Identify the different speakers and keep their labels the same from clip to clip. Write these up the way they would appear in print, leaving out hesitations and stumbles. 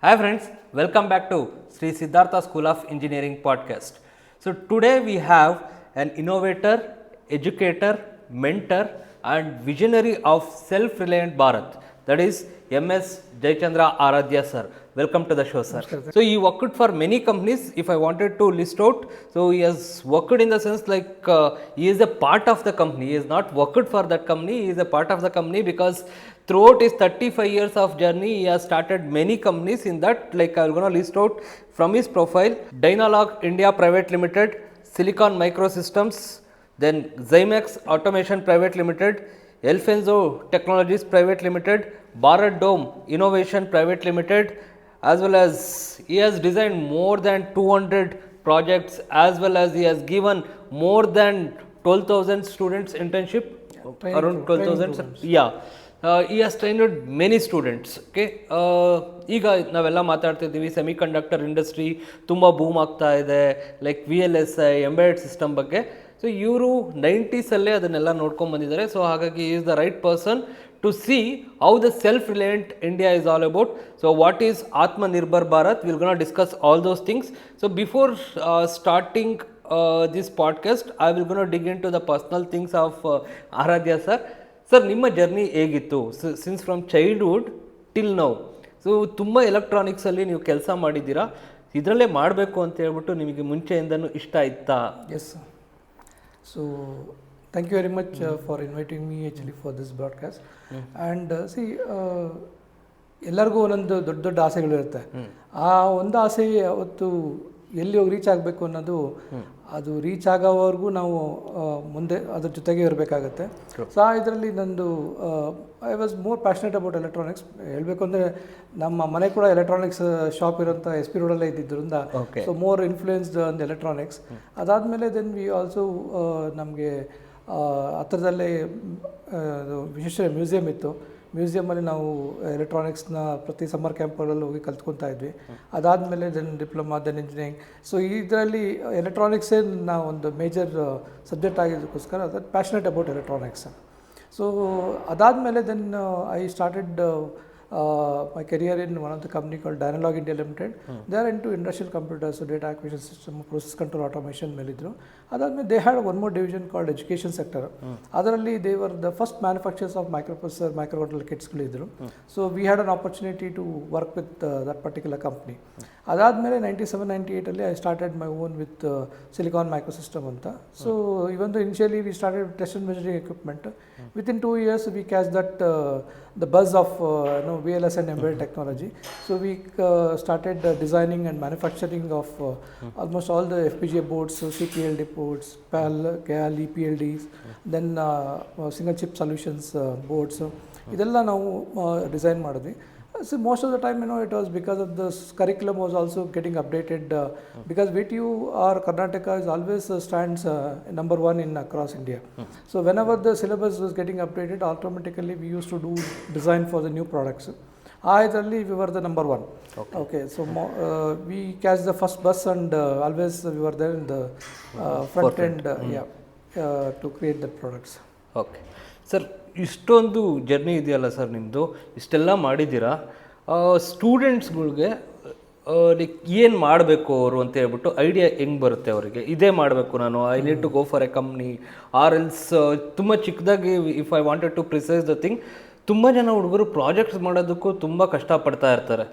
Speaker 1: Hi friends, welcome back to Sri Siddhartha School of Engineering podcast. So today we have an innovator, educator, mentor and visionary of self-reliant Bharat, that is MS Jayachandra Aradhya sir. Welcome to the show sir. So he worked for many companies. If I wanted to list out, so he has worked in the sense like he is a part of the company. He has not worked for that company, he is a part of the company because throughout his 35 years of journey, he has started many companies. In that, like I will going to list out from his profile: Dynalog India Private Limited, Silicon Microsystems, then Zymex Automation Private Limited, Elfenzo Technologies Private Limited, Bharat Dome Innovation Private Limited, as well as he has designed more than 200 projects, as well as he has given more than 12,000 students internship, around 12,000, yeah. He has trained many students. Okay, ಈಗ ನಾವೆಲ್ಲ ಮಾತಾಡ್ತಿದ್ದೀವಿ semiconductor industry ತುಂಬ boom ಆಗ್ತಾ ಇದೆ, like VLSI embedded system ಬಗ್ಗೆ. So ಇವರು 90ಸಲ್ಲೇ ಅದನ್ನೆಲ್ಲ ನೋಡ್ಕೊಂಡು ಬಂದಿದ್ದಾರೆ. ಸೊ ಹಾಗಾಗಿ is the right person to see how the self reliant India is all about. So what is Atmanirbhar Bharat, will gonna discuss all those things. So before starting this podcast, I will going to dig into the personal things of Aradhya sir. Sir, ನಿಮ್ಮ journey ಹೇಗಿತ್ತು since from childhood till now? So ತುಂಬ ಎಲೆಕ್ಟ್ರಾನಿಕ್ಸಲ್ಲಿ ನೀವು ಕೆಲಸ ಮಾಡಿದ್ದೀರಾ, ಇದರಲ್ಲೇ ಮಾಡಬೇಕು ಅಂತ ಹೇಳ್ಬಿಟ್ಟು ನಿಮಗೆ ಮುಂಚೆಯಿಂದನೂ ಇಷ್ಟ ಇತ್ತಾ?
Speaker 2: Yes. So thank you very much for inviting me actually for this broadcast. And see, ಎಲ್ಲರಿಗೂ ಒಂದೊಂದು ದೊಡ್ಡ ದೊಡ್ಡ ಆಸೆಗಳಿರುತ್ತೆ. ಆ ಒಂದು ಆಸೆ ಅವತ್ತು ಎಲ್ಲಿ ಹೋಗಿ ರೀಚ್ ಆಗಬೇಕು ಅನ್ನೋದು, ಅದು ರೀಚ್ ಆಗೋವರೆಗೂ ನಾವು ಮುಂದೆ ಅದ್ರ ಜೊತೆಗೆ ಇರಬೇಕಾಗತ್ತೆ. ಸೊ ಆ ಇದರಲ್ಲಿ ನಂದು I was more passionate about electronics. ಹೇಳಬೇಕು ಅಂದರೆ ನಮ್ಮ ಮನೆ ಕೂಡ ಎಲೆಕ್ಟ್ರಾನಿಕ್ಸ್ ಶಾಪ್ ಇರೋಂಥ SP ರೋಡಲ್ಲೇ ಇದ್ದಿದ್ದರಿಂದ, so more influenced on electronics. ಅದಾದಮೇಲೆ ದೆನ್ ವಿ ಆಲ್ಸೋ ನಮಗೆ ಹತ್ರದಲ್ಲೇ ವಿಶೇಷ ಮ್ಯೂಸಿಯಂ ಇತ್ತು. ಮ್ಯೂಸಿಯಮಲ್ಲಿ ನಾವು ಎಲೆಕ್ಟ್ರಾನಿಕ್ಸ್ನ ಪ್ರತಿ ಸಮ್ಮರ್ ಕ್ಯಾಂಪ್ಗಳಲ್ಲಿ ಹೋಗಿ ಕಲ್ತ್ಕೊತಾ ಇದ್ವಿ. ಅದಾದಮೇಲೆ then diploma, then engineering. So ಇದರಲ್ಲಿ ಎಲೆಕ್ಟ್ರಾನಿಕ್ಸೇ ನಾವು ಒಂದು ಮೇಜರ್ ಸಬ್ಜೆಕ್ಟ್ ಆಗಿದ್ದಕ್ಕೋಸ್ಕರ ಅದು ಪ್ಯಾಷನೇಟ್ ಅಬೌಟ್ ಎಲೆಕ್ಟ್ರಾನಿಕ್ಸ್. ಸೊ ಅದಾದಮೇಲೆ then I started my career in one of the company called Dynalog India Limited. They are into industrial computers, so data acquisition system, process control automation melidru. Adadme they had one more division called education sector. Adaralli they were the first manufacturers of microprocessor, microcontroller kits idru. So we had an opportunity to work with that particular company. Adadmele 97-98 alli I started my own with Silicon Microsystem anta. So even though initially we started with test and measuring equipment, within 2 years we catch that the buzz of VLS and embedded technology. So we started designing and manufacturing of almost all the FPGA boards, so CPLD boards, PAL, KAL, EPLDs, then single chip solutions boards. ಇದೆಲ್ಲ ನಾವು design ಮಾಡಿದ್ವಿ. So most of the time, it was because of the curriculum was also getting updated, because VTU or Karnataka is always stands number one in across India. So whenever the syllabus was getting updated, automatically we used to do design for the new products. Idly we were the number one. Okay, so we catch the first bus and always we were there in the front end, to create the products.
Speaker 1: Okay, sir. ಇಷ್ಟೊಂದು journey ಇದೆಯಲ್ಲ sir ನಿಮ್ಮದು, ಇಷ್ಟೆಲ್ಲ ಮಾಡಿದ್ದೀರಾ. ಸ್ಟೂಡೆಂಟ್ಸ್ಗಳಿಗೆ like ಏನು ಮಾಡಬೇಕು ಅವರು ಅಂತ ಹೇಳ್ಬಿಟ್ಟು ಐಡಿಯಾ ಹೆಂಗೆ ಬರುತ್ತೆ ಅವರಿಗೆ? ಇದೇ ಮಾಡಬೇಕು ನಾನು, I need to go for a company or else. ತುಂಬ ಚಿಕ್ಕದಾಗಿ if I wanted to precise the thing, ತುಂಬ ಜನ ಹುಡುಗರು ಪ್ರಾಜೆಕ್ಟ್ಸ್ ಮಾಡೋದಕ್ಕೂ ತುಂಬ ಕಷ್ಟಪಡ್ತಾ ಇರ್ತಾರೆ.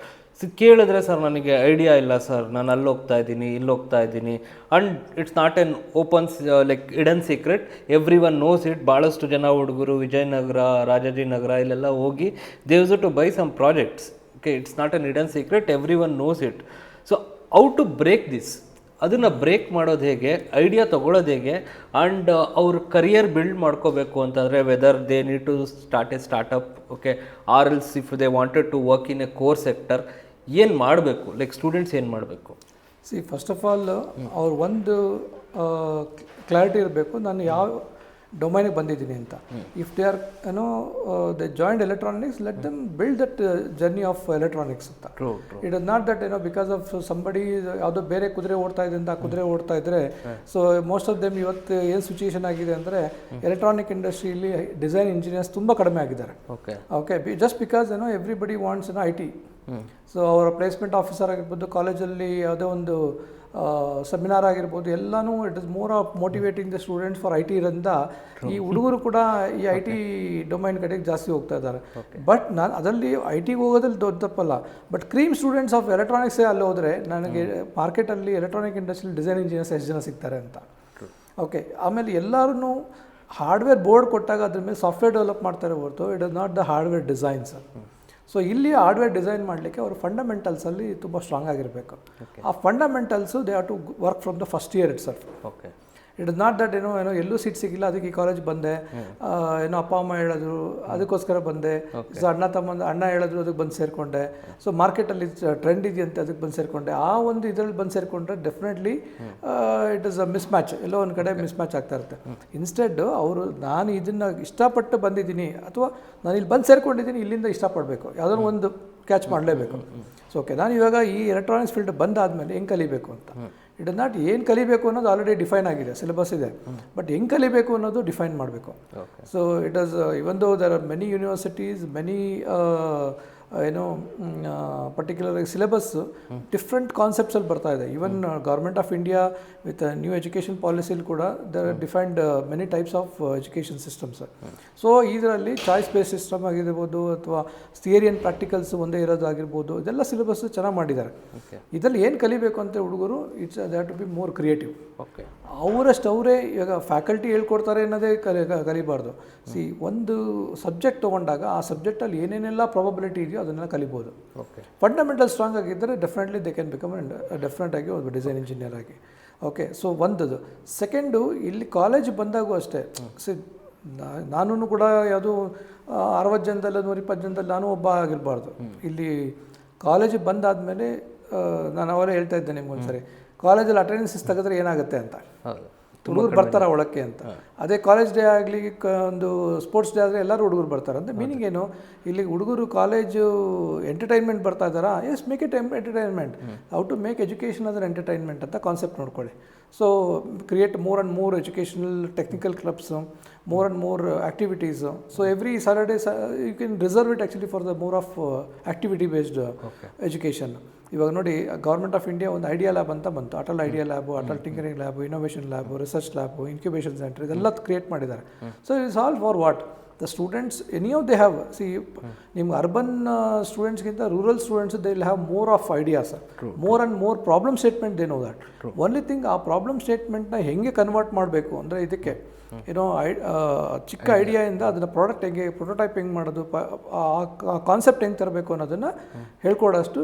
Speaker 1: ಕೇಳಿದ್ರೆ ಸರ್ ನನಗೆ ಐಡಿಯಾ ಇಲ್ಲ ಸರ್, ನಾನು ಅಲ್ಲಿ ಹೋಗ್ತಾ ಇದ್ದೀನಿ, ಇಲ್ಲಿ ಹೋಗ್ತಾ ಇದ್ದೀನಿ, and it's not an open like hidden secret, everyone knows it. ಭಾಳಷ್ಟು ಜನ ಹುಡುಗರು ವಿಜಯನಗರ, ರಾಜಾಜಿನಗರ ಇಲ್ಲೆಲ್ಲ ಹೋಗಿ they used to buy some projects. Okay, it's not an hidden secret, everyone knows it. So how to break this, ಅದನ್ನು break ಮಾಡೋದು ಹೇಗೆ, idea ತೊಗೊಳೋದು ಹೇಗೆ, ಆ್ಯಂಡ್ ಅವ್ರ ಕರಿಯರ್ ಬಿಲ್ಡ್ ಮಾಡ್ಕೋಬೇಕು ಅಂತಂದರೆ whether they need to start a startup, okay, or else if they wanted to work in a core sector, ಏನು ಮಾಡಬೇಕು? ಲೈಕ್ ಸ್ಟೂಡೆಂಟ್ಸ್ ಏನು ಮಾಡಬೇಕು?
Speaker 2: ಸಿ, ಫಸ್ಟ್ ಆಫ್ ಆಲ್ ಅವ್ರು ಒಂದು ಕ್ಲಾರಿಟಿ ಇರಬೇಕು, ನಾನು ಯಾವ ಡೊಮೈನಿಗೆ ಬಂದಿದ್ದೀನಿ ಅಂತ. If they are they joined electronics, let them build that journey of electronics ಅಂತ. It is not that because of somebody ಯಾವುದೋ ಬೇರೆ ಕುದುರೆ ಓಡ್ತಾ ಇದೆ ಅಂತ ಕುದುರೆ ಓಡ್ತಾ ಇದ್ರೆ. ಸೊ ಮೋಸ್ಟ್ ಆಫ್ ದೆಮ್ ಇವತ್ತು ಏನು ಸಿಚುಯೇಷನ್ ಆಗಿದೆ ಅಂದರೆ, ಎಲೆಕ್ಟ್ರಾನಿಕ್ ಇಂಡಸ್ಟ್ರಿಯಲ್ಲಿ ಡಿಸೈನ್ ಇಂಜಿನಿಯರ್ಸ್ ತುಂಬ ಕಡಿಮೆ ಆಗಿದ್ದಾರೆ. Okay, just because everybody wants IT. So ಅವರ ಪ್ಲೇಸ್ಮೆಂಟ್ ಆಫೀಸರ್ ಆಗಿರ್ಬೋದು, ಕಾಲೇಜಲ್ಲಿ ಯಾವುದೇ ಒಂದು ಸೆಮಿನಾರ್ ಆಗಿರ್ಬೋದು, ಎಲ್ಲನೂ it is more of motivating the students for IT ಇರೋದ್ರಿಂದ ಈ ಹುಡುಗರು ಕೂಡ ಈ IT ಡೊಮೈನ್ ಕಡೆಗೆ ಜಾಸ್ತಿ ಹೋಗ್ತಾ ಇದ್ದಾರೆ. ಬಟ್ ನಾನು ಅದರಲ್ಲಿ IT ಹೋಗೋದ್ರಲ್ಲಿ ದೊಡ್ಡ ತಪ್ಪಲ್ಲ. ಬಟ್ ಕ್ರೀಮ್ ಸ್ಟೂಡೆಂಟ್ಸ್ ಆಫ್ ಎಲೆಕ್ಟ್ರಾನಿಕ್ಸೇ ಅಲ್ಲಿ ಹೋದರೆ ನನಗೆ ಮಾರ್ಕೆಟಲ್ಲಿ ಎಲೆಕ್ಟ್ರಾನಿಕ್ ಇಂಡಸ್ಟ್ರಿಯಲ್ಲಿ ಡಿಸೈನ್ ಇಂಜಿನಿಯರ್ಸ್ ಎಷ್ಟು ಜನ ಸಿಗ್ತಾರೆ ಅಂತ. ಓಕೆ, ಆಮೇಲೆ ಎಲ್ಲರೂ ಹಾರ್ಡ್ವೇರ್ ಬೋರ್ಡ್ ಕೊಟ್ಟಾಗ ಅದ್ರ ಮೇಲೆ ಸಾಫ್ಟ್ವೇರ್ ಡೆವಲಪ್ ಮಾಡ್ತಾರೆ ಹೊರತು it is not the hardware designs. So ಇಲ್ಲಿ ಹಾರ್ಡ್ವೇರ್ ಡಿಸೈನ್ ಮಾಡಲಿಕ್ಕೆ ಅವರು ಫಂಡಮೆಂಟಲ್ಸಲ್ಲಿ ತುಂಬ ಸ್ಟ್ರಾಂಗ್ ಆಗಿರಬೇಕು. ಆ fundamentals they have to work from the first year itself.
Speaker 1: Okay,
Speaker 2: it is not that ಏನೋ ಎಲ್ಲೂ ಸೀಟ್ ಸಿಗಿಲ್ಲ ಅದಕ್ಕೆ ಈ ಕಾಲೇಜ್ ಬಂದೆ, ಏನೋ ಅಪ್ಪ ಅಮ್ಮ ಹೇಳಿದ್ರು ಅದಕ್ಕೋಸ್ಕರ ಬಂದೆ, ಸೊ ಅಣ್ಣ ಹೇಳಿದ್ರು ಅದಕ್ಕೆ ಬಂದು ಸೇರಿಕೊಂಡೆ, ಸೊ ಮಾರ್ಕೆಟಲ್ಲಿ ಟ್ರೆಂಡ್ ಇದೆಯಂತೆ ಅದಕ್ಕೆ ಬಂದು ಸೇರಿಕೊಂಡೆ, ಆ ಒಂದು ಇದರಲ್ಲಿ ಬಂದು ಸೇರಿಕೊಂಡ್ರೆ definitely it is a mismatch, ಎಲ್ಲೋ ಒಂದು ಕಡೆ ಮಿಸ್ ಮ್ಯಾಚ್ ಆಗ್ತಾ ಇರುತ್ತೆ. ಇನ್ಸ್ಟೆಡ್ ಅವರು ನಾನು ಇದನ್ನು ಇಷ್ಟಪಟ್ಟು ಬಂದಿದ್ದೀನಿ ಅಥವಾ ನಾನು ಇಲ್ಲಿ ಬಂದು ಸೇರಿಕೊಂಡಿದ್ದೀನಿ, ಇಲ್ಲಿಂದ ಇಷ್ಟಪಡಬೇಕು, ಯಾವುದೋ ಒಂದು ಕ್ಯಾಚ್ ಮಾಡಲೇಬೇಕು. ಸೊ ಓಕೆ, ನಾನು ಇವಾಗ ಈ ಎಲೆಕ್ಟ್ರಾನಿಕ್ಸ್ ಫೀಲ್ಡ್ ಬಂದಾದಮೇಲೆ ಹೆಂಗೆ ಕಲಿಬೇಕು ಅಂತ, ಇಟ್ ಇಸ್ ನಾಟ್ ಏನು ಕಲಿಬೇಕು ಅನ್ನೋದು ಆಲ್ರೆಡಿ ಡಿಫೈನ್ ಆಗಿದೆ, ಸಿಲೆಬಸ್ ಇದೆ, ಬಟ್ ಹೆಂಗೆ ಕಲಿಬೇಕು ಅನ್ನೋದು ಡಿಫೈನ್ ಮಾಡಬೇಕು. So it is even though there are many universities, many ಏನೋ ಪರ್ಟಿಕ್ಯುಲರ್ ಸಿಲೆಬಸ್ ಡಿಫ್ರೆಂಟ್ ಕಾನ್ಸೆಪ್ಟ್ಸಲ್ಲಿ ಬರ್ತಾ ಇದೆ. Even government of India with new education ಪಾಲಿಸಿಲಿ ಕೂಡ there are defined many types of education systems. So ಇದರಲ್ಲಿ ಚಾಯ್ಸ್ ಬೇಸ್ ಸಿಸ್ಟಮ್ ಆಗಿರ್ಬೋದು ಅಥವಾ theory and practicals ಒಂದೇ ಇರೋದಾಗಿರ್ಬೋದು, ಇದೆಲ್ಲ ಸಿಲೆಬಸ್ ಚೆನ್ನಾಗಿ ಮಾಡಿದ್ದಾರೆ. ಇದರಲ್ಲಿ ಏನು ಕಲಿಬೇಕು ಅಂತ ಹುಡುಗರು it's they have to be more creative.
Speaker 1: Okay,
Speaker 2: ಅವರಷ್ಟು ಅವರೇ ಇವಾಗ ಫ್ಯಾಕಲ್ಟಿ ಹೇಳ್ಕೊಡ್ತಾರೆ ಅನ್ನೋದೇ ಕಲಿಬಾರ್ದು. ಸಿ, ಒಂದು ಸಬ್ಜೆಕ್ಟ್ ತೊಗೊಂಡಾಗ ಆ ಸಬ್ಜೆಕ್ಟಲ್ಲಿ ಏನೇನೆಲ್ಲ ಪ್ರಾಬಬಿಲಿಟಿ ಇದೆಯೋ ಅದನ್ನೆಲ್ಲ ಕಲಿಬೋದು.
Speaker 1: ಓಕೆ,
Speaker 2: ಫಂಡಮೆಂಟಲ್ ಸ್ಟ್ರಾಂಗ್ ಆಗಿದ್ದರೆ definitely they can become definite ಆಗಿ ಒಂದು ಡಿಸೈನ್ ಇಂಜಿನಿಯರ್ ಆಗಿ. ಓಕೆ, ಸೊ ಒಂದದು. ಸೆಕೆಂಡು, ಇಲ್ಲಿ ಕಾಲೇಜ್ ಬಂದಾಗೂ ಅಷ್ಟೇ. ಸಿ, ನಾನು ಕೂಡ ಯಾವುದು 60 ಜನದಲ್ಲಿ 120 ಜನದಲ್ಲಿ ನಾನು ಒಬ್ಬ ಆಗಿರಬಾರ್ದು. ಇಲ್ಲಿ ಕಾಲೇಜಿಗೆ ಬಂದಾದಮೇಲೆ ನಾನು ಅವರೇ ಹೇಳ್ತಾ ಇದ್ದೆ ನಿಮ್ಗೊಂದ್ಸರಿ, ಕಾಲೇಜಲ್ಲಿ ಅಟೆಂಡೆನ್ಸ್ ತೆಗೆದ್ರೆ ಏನಾಗುತ್ತೆ ಅಂತ, ಹುಡುಗರು ಬರ್ತಾರ ಒಳಕ್ಕೆ ಅಂತ. ಅದೇ ಕಾಲೇಜ್ ಡೇ ಆಗಲಿ ಒಂದು ಸ್ಪೋರ್ಟ್ಸ್ ಡೇ ಆದರೆ ಎಲ್ಲರೂ ಹುಡುಗರು ಬರ್ತಾರೆ. ಅಂದರೆ ಮೀನಿಂಗ್ ಏನು, ಇಲ್ಲಿ ಹುಡುಗರು ಕಾಲೇಜು ಎಂಟರ್ಟೈನ್ಮೆಂಟ್ ಬರ್ತಾ ಇದ್ದಾರಾ, yes make it entertainment, how to make education other entertainment ಅಂತ ಕಾನ್ಸೆಪ್ಟ್ ನೋಡ್ಕೊಳ್ಳಿ. So create more and more educational technical clubs, more and more activities. So every Saturday you can reserve it actually for the more of activity based education. ಇವಾಗ ನೋಡಿ, government of India ಒಂದು idea lab ಅಂತ ಬಂತು, Atal idea lab, Atal tinkering lab, innovation lab, research lab, incubation centre, ಇದೆಲ್ಲ create ಮಾಡಿದ್ದಾರೆ. So it's all for what the students any of they have. See, ನಿಮ್ಗೆ urban ಸ್ಟೂಡೆಂಟ್ಸ್ಗಿಂತ rural students they will have more of ideas, more and more problem statement they know that. Only thing, ಆ problem ಸ್ಟೇಟ್ಮೆಂಟ್ನ ಹೆಂಗೆ convert ಮಾಡಬೇಕು ಅಂದರೆ, ಇದಕ್ಕೆ ಏನೋ ಚಿಕ್ಕ ಐಡಿಯಾಯಿಂದ ಅದನ್ನು ಪ್ರಾಡಕ್ಟ್ ಹೆಂಗೆ ಪ್ರೊಟೋಟೈಪ್ ಹೆಂಗೆ ಮಾಡೋದು, ಆ ಕಾನ್ಸೆಪ್ಟ್ ಹೆಂಗೆ ತರಬೇಕು ಅನ್ನೋದನ್ನು ಹೇಳ್ಕೊಡೋಷ್ಟು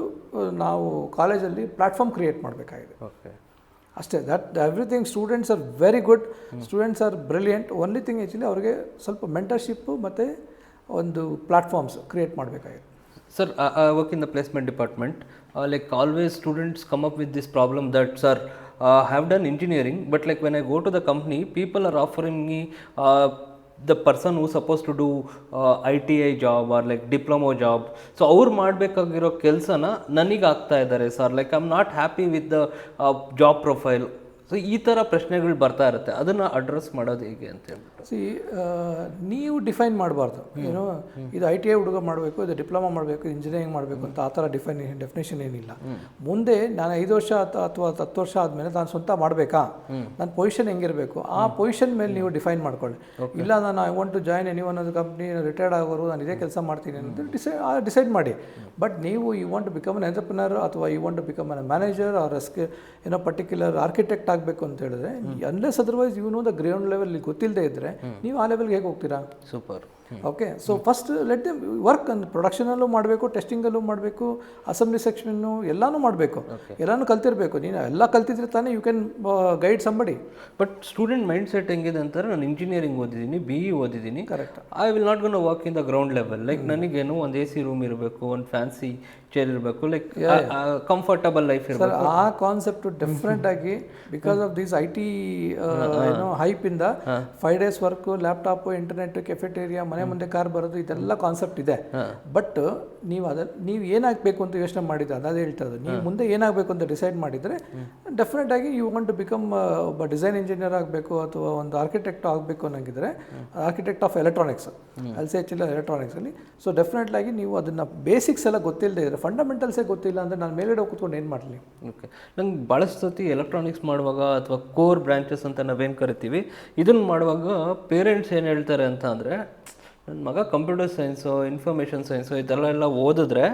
Speaker 2: ನಾವು ಕಾಲೇಜಲ್ಲಿ ಪ್ಲ್ಯಾಟ್ಫಾರ್ಮ್ ಕ್ರಿಯೇಟ್ ಮಾಡಬೇಕಾಗಿದೆ. ಅಷ್ಟೇ. That everything, students are very good, students R brilliant. Only thing actually ಅವ್ರಿಗೆ ಸ್ವಲ್ಪ ಮೆಂಟರ್ಶಿಪ್ಪು ಮತ್ತು ಒಂದು ಪ್ಲ್ಯಾಟ್ಫಾರ್ಮ್ಸ್ ಕ್ರಿಯೇಟ್ ಮಾಡಬೇಕಾಗಿದೆ.
Speaker 1: Sir, I work in the placement department. Like always students come up with this problem that, sir, I have done engineering, but like when I go to the company, people are offering me the person who's supposed to do ITI job or like diploma job. So ಅವ್ರು ಮಾಡಬೇಕಾಗಿರೋ ಕೆಲಸನ ನನಗೆ ಆಗ್ತಾ ಇದ್ದಾರೆ sir. Like I am not happy with the job profile. So ಈ ಥರ ಪ್ರಶ್ನೆಗಳು ಬರ್ತಾ ಇರುತ್ತೆ, ಅದನ್ನು ಅಡ್ರೆಸ್ ಮಾಡೋದು ಹೇಗೆ ಅಂತ ಹೇಳ್ಬಿಟ್ಟು.
Speaker 2: ಸಿ, ನೀವು ಡಿಫೈನ್ ಮಾಡಬಾರ್ದು, ಏನೋ ಇದು ITI ಹುಡುಗ ಮಾಡಬೇಕು, ಇದು ಡಿಪ್ಲೊಮಾ ಮಾಡಬೇಕು, ಇಂಜಿನಿಯರಿಂಗ್ ಮಾಡಬೇಕು ಅಂತ ಆ ಥರ ಡೆಫಿನೇಷನ್ ಏನಿಲ್ಲ. ಮುಂದೆ ನಾನು 5 ವರ್ಷ ಅಥವಾ 10 ವರ್ಷ ಆದಮೇಲೆ ನಾನು ಸ್ವಂತ ಮಾಡಬೇಕಾ, ನನ್ನ ಪೊಸಿಷನ್ ಹೆಂಗಿರಬೇಕು, ಆ ಪೊಸಿಷನ್ ಮೇಲೆ ನೀವು ಡಿಫೈನ್ ಮಾಡ್ಕೊಳ್ಳಿ. ಇಲ್ಲ ನಾನು I want to join any one ಅದು ಕಂಪ್ನಿ, ರಿಟೈರ್ಡ್ ಆಗೋರು ನಾನು ಇದೇ ಕೆಲಸ ಮಾಡ್ತೀನಿ ಅಂತ ಡಿಸೈಡ್ ಮಾಡಿ. ಬಟ್ ನೀವು you want to become an entrepreneur ಅಥವಾ you want to become an manager or ಏನೋ ಪರ್ಟಿಕ್ಯುಲರ್ ಆರ್ಕಿಟೆಕ್ಟ್ ಆಗಬೇಕು ಅಂತ ಹೇಳಿದ್ರೆ, unless otherwise you know the ground level ಗೊತ್ತಿಲ್ಲದೆ ಇದ್ದರೆ ನೀವು ಆ ಲೆವೆಲ್ಗೆ ಹೇಗೆ ಹೋಗ್ತೀರಾ?
Speaker 1: Super.
Speaker 2: Okay, so first let them work. ಅಂದ್ರೆ ಪ್ರೊಡಕ್ಷನಲ್ಲೂ ಮಾಡಬೇಕು, ಟೆಸ್ಟಿಂಗಲ್ಲೂ ಮಾಡಬೇಕು, ಅಸೆಂಬ್ಲಿ ಸೆಕ್ಷನ್ನು ಎಲ್ಲನೂ ಮಾಡಬೇಕು, ಎಲ್ಲನೂ ಕಲ್ತಿರಬೇಕು. ನೀನು ಎಲ್ಲ ಕಲ್ತಿದ್ರೆ ತಾನೇ you can guide somebody.
Speaker 1: But student mindset ಹೆಂಗಿದೆ ಅಂತಾರೆ, ನಾನು ಇಂಜಿನಿಯರಿಂಗ್ ಓದಿದ್ದೀನಿ, BE ಓದಿದ್ದೀನಿ,
Speaker 2: correct,
Speaker 1: I will not gonna work in the ground level. Like ನನಗೇನು ಒಂದು AC ರೂಮ್ ಇರಬೇಕು, ಒಂದು ಫ್ಯಾನ್ಸಿ ಚೇರ್ ಇರಬೇಕು, ಲೈಕ್ ಕಂಫರ್ಟಬಲ್ ಲೈಫ್ ಇರಬೇಕು.
Speaker 2: ಆ ಕಾನ್ಸೆಪ್ಟ್ ಡಿಫ್ರೆಂಟ್ ಆಗಿ ಬಿಕಾಸ್ ಆಫ್ ದಿಸ್ IT ಏನೋ ಹೈಪ್ ಇಂದ 5 days work, laptop, internet, cafeteria, ಮನೆ ಮುಂದೆ ಕಾರ್ ಬರೋದು, ಇದೆಲ್ಲ ಕಾನ್ಸೆಪ್ಟ್ ಇದೆ. ಬಟ್ ನೀವು ಏನಾಗಬೇಕು ಅಂತ ಯೋಚನೆ ಮಾಡಿದ್ರೆ ಅದೇ ಹೇಳ್ತಾ ಇರೋದು. ನೀವು ಮುಂದೆ ಏನಾಗಬೇಕು ಅಂತ ಡಿಸೈಡ್ ಮಾಡಿದರೆ ಡೆಫಿನೆಟ್ ಆಗಿ ಯು ವಾಂಟ್ ಟು ಬಿಕಮ್ ಒಬ್ಬ ಡಿಸೈನ್ ಇಂಜಿನಿಯರ್ ಆಗಬೇಕು ಅಥವಾ ಒಂದು ಆರ್ಕಿಟೆಕ್ಟ್ ಆಗಬೇಕು ಅನ್ನೋಂಗಿದ್ರೆ ಆರ್ಕಿಟೆಕ್ಟ್ ಆಫ್ ಎಲೆಕ್ಟ್ರಾನಿಕ್ಸ್ ಎಲೆಕ್ಟ್ರಾನಿಕ್ಸಲ್ಲಿ. ಸೊ ಡೆಫಿನೆಟ್ಲಾಗಿ ನೀವು ಅದನ್ನು ಬೇಸಿಕ್ಸ್ ಎಲ್ಲ ಗೊತ್ತಿಲ್ಲದೆ ಇದ್ದರೆ, ಫಂಡಮೆಂಟಲ್ಸೇ ಗೊತ್ತಿಲ್ಲ ಅಂದರೆ ನಾನು ಮೇಲ್ಗಡೆ ಕೂತ್ಕೊಂಡು ಏನು ಮಾಡಲಿ.
Speaker 1: ಓಕೆ, ನಂಗೆ ಭಾಳಷ್ಟು ಸತಿ ಎಲೆಕ್ಟ್ರಾನಿಕ್ಸ್ ಮಾಡುವಾಗ ಅಥವಾ ಕೋರ್ ಬ್ರಾಂಚಸ್ ಅಂತ ನಾವೇನು ಕರಿತೀವಿ ಇದನ್ನು ಮಾಡುವಾಗ ಪೇರೆಂಟ್ಸ್ ಏನು ಹೇಳ್ತಾರೆ ಅಂತ ಅಂದರೆ, ನನ್ನ ಮಗ ಕಂಪ್ಯೂಟರ್ ಸೈನ್ಸು ಇನ್ಫಾರ್ಮೇಷನ್ ಸೈನ್ಸು ಇದೆಲ್ಲ ಓದಿದ್ರೆ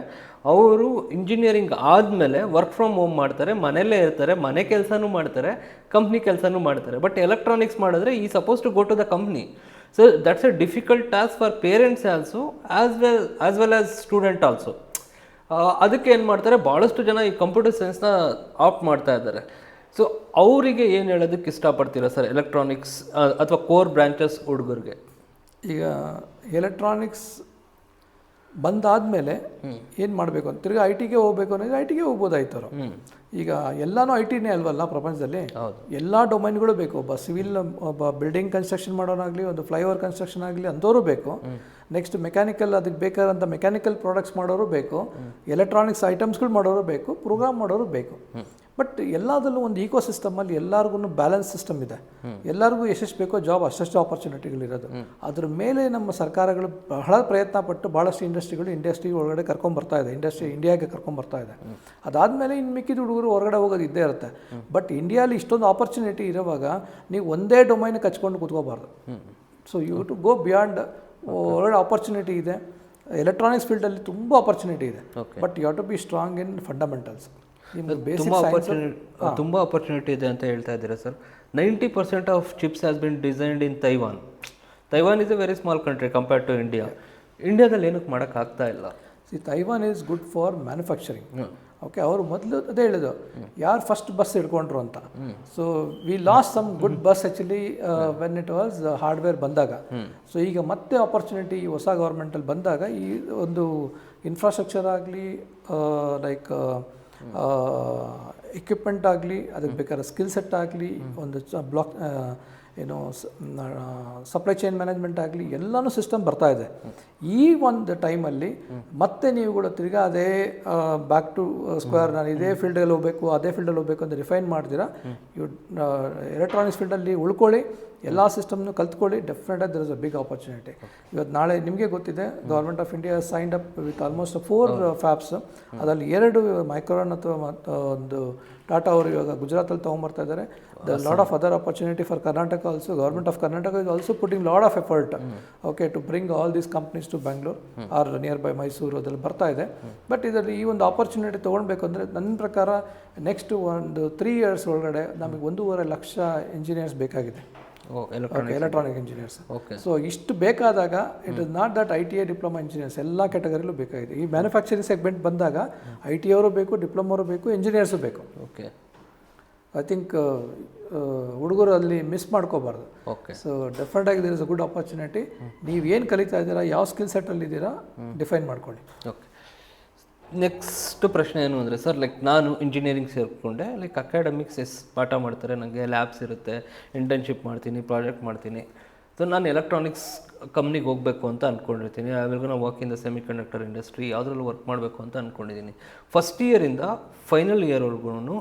Speaker 1: ಅವರು ಇಂಜಿನಿಯರಿಂಗ್ ಆದಮೇಲೆ ವರ್ಕ್ ಫ್ರಮ್ ಹೋಮ್ ಮಾಡ್ತಾರೆ, ಮನೆಯಲ್ಲೇ ಇರ್ತಾರೆ, ಮನೆ ಕೆಲಸನೂ ಮಾಡ್ತಾರೆ, ಕಂಪ್ನಿ ಕೆಲಸನೂ ಮಾಡ್ತಾರೆ. ಬಟ್ ಎಲೆಕ್ಟ್ರಾನಿಕ್ಸ್ ಮಾಡಿದ್ರೆ ಈ suppose to go to the company. So that's a difficult task for parents also as well as student also. ಅದಕ್ಕೆ ಏನು ಮಾಡ್ತಾರೆ, ಭಾಳಷ್ಟು ಜನ ಈ ಕಂಪ್ಯೂಟರ್ ಸೈನ್ಸ್ನ ಆಪ್ಟ್ ಮಾಡ್ತಾ ಇದ್ದಾರೆ. ಸೊ ಅವರಿಗೆ ಏನು ಹೇಳೋದಕ್ಕೆ ಇಷ್ಟಪಡ್ತೀರಾ ಸರ್, ಎಲೆಕ್ಟ್ರಾನಿಕ್ಸ್ ಅಥವಾ ಕೋರ್ ಬ್ರಾಂಚಸ್ ಹುಡುಗರಿಗೆ?
Speaker 2: ಈಗ ಎಲೆಕ್ಟ್ರಾನಿಕ್ಸ್ ಬಂದಾದಮೇಲೆ ಏನು ಮಾಡಬೇಕು ಅಂತ ತಿರ್ಗಿ ಐ ಟಿಗೆ ಹೋಗ್ಬೇಕು ಅಂದರೆ ಐ ಟಿಗೆ ಹೋಗ್ಬೋದಾಯ್ತು ಅವರು. ಈಗ ಎಲ್ಲನೂ ಐ ಟಿನೇ ಅಲ್ವಲ್ಲ ಪ್ರಪಂಚದಲ್ಲಿ, ಎಲ್ಲ ಡೊಮೈನ್ಗಳು ಬೇಕು. ಒಬ್ಬ ಸಿವಿಲ್, ಒಬ್ಬ ಬಿಲ್ಡಿಂಗ್ ಕನ್ಸ್ಟ್ರಕ್ಷನ್ ಮಾಡೋನಾಗಲಿ, ಒಂದು ಫ್ಲೈಓವರ್ ಕನ್ಸ್ಟ್ರಕ್ಷನ್ ಆಗಲಿ ಅಂಥವರು ಬೇಕು. ನೆಕ್ಸ್ಟ್ ಮೆಕ್ಯಾನಿಕಲ್, ಅದಕ್ಕೆ ಬೇಕಾದಂಥ ಮೆಕ್ಯಾನಿಕಲ್ ಪ್ರಾಡಕ್ಟ್ಸ್ ಮಾಡೋರು ಬೇಕು, ಎಲೆಕ್ಟ್ರಾನಿಕ್ಸ್ ಐಟಮ್ಸ್ಗಳು ಮಾಡೋರು ಬೇಕು, ಪ್ರೋಗ್ರಾಮ್ ಮಾಡೋರು ಬೇಕು. ಬಟ್ ಎಲ್ಲದರಲ್ಲೂ ಒಂದು ಈಕೋ ಸಿಸ್ಟಮಲ್ಲಿ ಎಲ್ಲರಿಗೂ ಬ್ಯಾಲೆನ್ಸ್ ಸಿಸ್ಟಮ್ ಇದೆ. ಎಲ್ಲರಿಗೂ ಎಷ್ಟೆಷ್ಟು ಬೇಕೋ ಜಾಬ್ ಅಷ್ಟಷ್ಟು ಆಪರ್ಚುನಿಟಿಗಳಿರೋದು. ಅದ್ರ ಮೇಲೆ ನಮ್ಮ ಸರ್ಕಾರಗಳು ಬಹಳ ಪ್ರಯತ್ನ ಪಟ್ಟು ಭಾಳಷ್ಟು ಇಂಡಸ್ಟ್ರಿ ಒಳಗಡೆ ಕರ್ಕೊಂಬರ್ತಾ ಇದೆ, ಇಂಡಿಯಾಗೆ ಕರ್ಕೊಂಬರ್ತಾ ಇದೆ. ಅದಾದಮೇಲೆ ಇನ್ನು ಮಿಕ್ಕಿದ ಹುಡುಗರು ಹೊರಗಡೆ ಹೋಗೋದು ಇದ್ದೇ ಇರುತ್ತೆ. ಬಟ್ ಇಂಡಿಯಾಲಿ ಇಷ್ಟೊಂದು ಆಪರ್ಚುನಿಟಿ ಇರುವಾಗ ನೀವು ಒಂದೇ ಡೊಮೈನ್ಗೆ ಹಚ್ಕೊಂಡು ಕೂತ್ಕೋಬಾರ್ದು. So you to go beyond. ಒಳ್ಳೆ ಆಪರ್ಚುನಿಟಿ ಇದೆ ಎಲೆಕ್ಟ್ರಾನಿಕ್ಸ್ ಫೀಲ್ಡಲ್ಲಿ, ತುಂಬ ಆಪರ್ಚುನಿಟಿ ಇದೆ. But you have to be strong in fundamentals.
Speaker 1: ತುಂಬ ಆಪರ್ಚುನಿಟಿ ಇದೆ ಅಂತ ಹೇಳ್ತಾ ಇದ್ದೀರಾ sir. 90% of chips has been designed in Taiwan. Taiwan is a very small country compared to India. ಇಂಡಿಯಾದಲ್ಲಿ ಏನಕ್ಕೆ ಮಾಡೋಕ್ಕಾಗ್ತಾ ಇಲ್ಲ?
Speaker 2: Taiwan is good for manufacturing. Okay, ಅವರು ಮೊದಲು ಅದೇ ಹೇಳಿದ್ರು, ಯಾರು ಫಸ್ಟ್ ಬಸ್ ಹಿಡ್ಕೊಂಡ್ರು ಅಂತ. So we lost some good bus actually when it was hardware ಬಂದಾಗ. ಸೊ ಈಗ ಮತ್ತೆ ಆಪರ್ಚುನಿಟಿ ಹೊಸ ಗೌರ್ಮೆಂಟಲ್ಲಿ ಬಂದಾಗ ಈ ಒಂದು ಇನ್ಫ್ರಾಸ್ಟ್ರಕ್ಚರ್ ಆಗಲಿ, ಲೈಕ್ ಎಕ್ವಿಪ್ಮೆಂಟ್ ಆಗಲಿ, ಅದಕ್ಕೆ ಬೇಕಾದ ಸ್ಕಿಲ್ ಸೆಟ್ ಆಗಲಿ, ಒಂದು ಬ್ಲಾಕ್ ಏನು ಸಪ್ಲೈ ಚೈನ್ ಮ್ಯಾನೇಜ್ಮೆಂಟ್ ಆಗಲಿ, ಎಲ್ಲನೂ ಸಿಸ್ಟಮ್ ಬರ್ತಾ ಇದೆ. ಈ ಒಂದು ಟೈಮಲ್ಲಿ ಮತ್ತೆ ನೀವುಗಳು ತಿರ್ಗಾ ಅದೇ ಬ್ಯಾಕ್ ಟು ಸ್ಕ್ವೇರ್, ನಾನು ಇದೇ ಫೀಲ್ಡಲ್ಲಿ ಹೋಗಬೇಕು, ಅದೇ ಫೀಲ್ಡಲ್ಲಿ ಹೋಗಬೇಕು ಅಂತ ರಿಫೈನ್ ಮಾಡ್ತೀರಾ. ಇವು ಎಲೆಕ್ಟ್ರಾನಿಕ್ಸ್ ಫೀಲ್ಡಲ್ಲಿ ಉಳ್ಕೊಳ್ಳಿ, ಎಲ್ಲ ಸಿಸ್ಟಮ್ನು ಕಲ್ತ್ಕೊಳ್ಳಿ. ಡೆಫಿನೆಟಾಗಿ there is a big opportunity. ಇವತ್ತು ನಾಳೆ ನಿಮಗೆ ಗೊತ್ತಿದೆ, government of India signed up with almost 4 fabs. ಅದರಲ್ಲಿ 2 ಮೈಕ್ರೋನ್ ಅಥವಾ ಒಂದು ಟಾಟಾ ಅವರು ಇವಾಗ ಗುಜರಾತಲ್ಲಿ ತೊಗೊಂಬರ್ತಾ ಇದ್ದಾರೆ. The lot of other opportunity for Karnataka also. Government of Karnataka is also putting lot of effort, okay, to bring all these companies to Bangalore or nearby Mysuru, ಅದರಲ್ಲಿ ಬರ್ತಾ ಇದೆ. ಬಟ್ ಇದರಲ್ಲಿ ಈ ಒಂದು ಆಪರ್ಚುನಿಟಿ ತೊಗೊಳ್ಬೇಕು ಅಂದರೆ ನನ್ನ ಪ್ರಕಾರ ನೆಕ್ಸ್ಟ್ ಒಂದು 3 years ಒಳಗಡೆ ನಮಗೆ 1.5 ಲಕ್ಷ ಇಂಜಿನಿಯರ್ಸ್ ಬೇಕಾಗಿದೆ, ಎಲೆಕ್ಟ್ರಾನಿಕ್ ಇಂಜಿನಿಯರ್ಸ್. ಸೊ ಇಷ್ಟು ಬೇಕಾದಾಗ it is not that ITI diploma engineers, ಎಲ್ಲ ಕ್ಯಾಟಗರಿಲೂ ಬೇಕಾಗಿದೆ. ಈ ಮ್ಯಾನುಫ್ಯಾಕ್ಚರಿಂಗ್ ಸೆಗ್ಮೆಂಟ್ ಬಂದಾಗ ITI ಅವರು ಬೇಕು, ಡಿಪ್ಲೊಮೋರು ಬೇಕು, ಇಂಜಿನಿಯರ್ಸು ಬೇಕು.
Speaker 1: ಓಕೆ,
Speaker 2: ಐ ಥಿಂಕ್ ಹುಡುಗರು ಅಲ್ಲಿ ಮಿಸ್ ಮಾಡ್ಕೋಬಾರ್ದು.
Speaker 1: ಓಕೆ,
Speaker 2: ಸೊ ಡೆಫಿನೆಟಾಗಿ there is a good opportunity. ನೀವು ಏನು ಕಲಿತಾ ಇದ್ದೀರಾ, ಯಾವ ಸ್ಕಿಲ್ ಸೆಟ್ಟಲ್ಲಿ ಇದ್ದೀರಾ, ಡಿಫೈನ್ ಮಾಡ್ಕೊಳ್ಳಿ.
Speaker 1: ಓಕೆ, ನೆಕ್ಸ್ಟ್ ಪ್ರಶ್ನೆ ಏನು ಅಂದರೆ ಸರ್, ಲೈಕ್ ನಾನು ಇಂಜಿನಿಯರಿಂಗ್ ಸೇರಿಕೊಂಡೆ, ಲೈಕ್ ಅಕಾಡೆಮಿಕ್ಸ್ ಪಾಠ ಮಾಡ್ತಾರೆ, ನನಗೆ ಲ್ಯಾಬ್ಸ್ ಇರುತ್ತೆ, ಇಂಟರ್ನ್ಶಿಪ್ ಮಾಡ್ತೀನಿ, ಪ್ರಾಜೆಕ್ಟ್ ಮಾಡ್ತೀನಿ. ಸೊ ನಾನು ಎಲೆಕ್ಟ್ರಾನಿಕ್ಸ್ ಕಂಪ್ನಿಗೆ ಹೋಗಬೇಕು ಅಂತ ಅಂದ್ಕೊಂಡಿರ್ತೀನಿ. ಅವೆಲ್ಗೂ work in the semiconductor industry ಯಾವುದ್ರಲ್ಲೂ ವರ್ಕ್ ಮಾಡಬೇಕು ಅಂತ ಅಂದ್ಕೊಂಡಿದ್ದೀನಿ. ಫಸ್ಟ್ ಇಯರಿಂದ ಫೈನಲ್ ಇಯರ್ವರೆಗೂ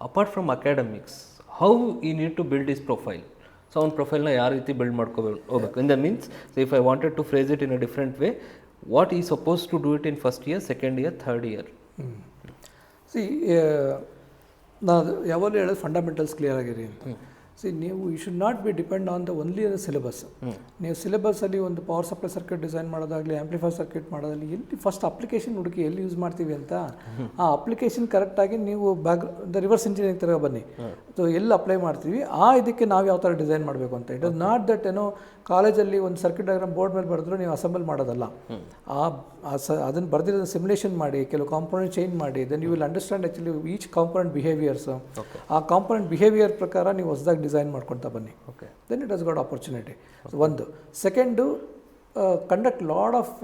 Speaker 1: apart from academics, how he need to build his profile. So ಅವ್ನ ಪ್ರೊಫೈಲ್ನ ಯಾವ ರೀತಿ ಬಿಲ್ಡ್ ಹೋಗ್ಬೇಕು in the means, so if I wanted to phrase it in a different way, what is supposed to do it in first year, second year, third year?
Speaker 2: See ನಾನು ಯಾವಾಗಲೂ ಹೇಳೋದು fundamentals clear ಆಗಿರಿ ಅಂತ. See ನೀವು you should not be depend on the only the syllabus. ನೀವು ಸಿಲೆಬಸ್ಸಲ್ಲಿ ಒಂದು power supply circuit design ಮಾಡೋದಾಗಲಿ, ಆಂಪ್ಲಿಫೈರ್ ಸರ್ಕ್ಯೂಟ್ ಮಾಡೋದಾಗಲಿ, ಎಲ್ಲಿ ಫಸ್ಟ್ ಅಪ್ಲಿಕೇಶನ್ ಹುಡುಕಿ ಎಲ್ಲಿ ಯೂಸ್ ಮಾಡ್ತೀವಿ ಅಂತ. ಆ ಅಪ್ಲಿಕೇಶನ್ ಕರೆಕ್ಟಾಗಿ ನೀವು ರಿವರ್ಸ್ ಇಂಜಿನಿಯರಿಂಗ್ ಥರ ಬನ್ನಿ. ಸೊ ಎಲ್ಲಿ ಅಪ್ಲೈ ಮಾಡ್ತೀವಿ ಇದಕ್ಕೆ ನಾವು ಯಾವ ಥರ ಡಿಸೈನ್ ಮಾಡಬೇಕು ಅಂತ. ಇಟ್ ಇಸ್ ನಾಟ್ ದಟ್ ಏನೋ ಕಾಲೇಜಲ್ಲಿ ಒಂದು ಸರ್ಕ್ಯೂಟ್ ಡಯಾಗ್ರಾಮ್ ಬೋರ್ಡ್ ಮೇಲೆ ಬರೆದ್ರು ನೀವು ಅಸೆಂಬಲ್ ಮಾಡೋದಲ್ಲ. ಅದನ್ನು ಬರೆದಿರೋದು ಸಿಮ್ಯುಲೇಷನ್ ಮಾಡಿ, ಕೆಲವು ಕಾಂಪೋನೆಂಟ್ ಚೇಂಜ್ ಮಾಡಿ, then you will understand actually each component behaviours. ಆ ಕಾಂಪೋನೆಂಟ್ ಬಿಹೇವಿಯರ್ ಪ್ರಕಾರ ನೀವು ಹೊಸದಾಗಿ ಡಿಸೈನ್ ಮಾಡ್ಕೊಳ್ತಾ ಬನ್ನಿ. Then it has got opportunity. ಒಂದು. Second, conduct lot of